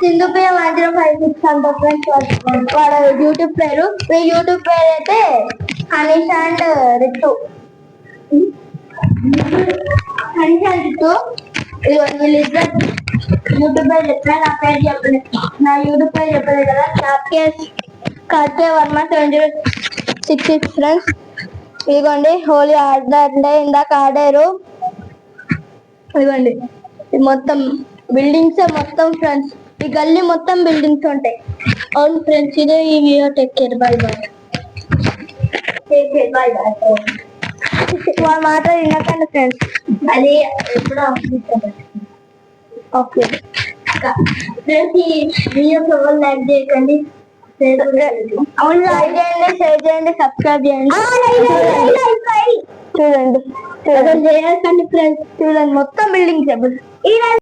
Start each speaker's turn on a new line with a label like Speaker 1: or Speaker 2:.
Speaker 1: సింధుప్రియ 1056 అంట ఫ్రెండ్స్. వాడు యూట్యూబ్ పేరు. మీ యూట్యూబ్ పేరు అయితే హనీష్ అండ్ రితు. హనీష్ అండ్ రితు వీళ్ళిద్దరు యూట్యూబ్ పేరు చెప్పిన నా పేరు చెప్పలేదు. నా యూట్యూబ్ పేరు చెప్పలేదు కదా. కార్కే వర్మ 7066 ఫ్రెండ్స్. ఇదిగోండి హోలీ ఆడారంటే ఇందాక ఆడారు. ఇదిగోండి మొత్తం బిల్డింగ్స్ మొత్తం ఫ్రెండ్స్. ఈ గల్లీ మొత్తం బిల్డింగ్స్ ఉంటాయి. అవును ఫ్రెండ్స్, ఇదే ఈ video. Take care, by by. వాళ్ళ మాట వినకండి ఫ్రెండ్స్. అది ఎప్పుడో ఓకే ఫ్రెండ్స్. ఈ వీడియోకి ఎవరు లైక్ చేయకండి. అవును, లైక్ చేయండి, షేర్ చేయండి, సబ్స్క్రైబ్ చేయండి. చూడండి చేయకండి ఫ్రెండ్స్. చూడండి మొత్తం బిల్డింగ్స్.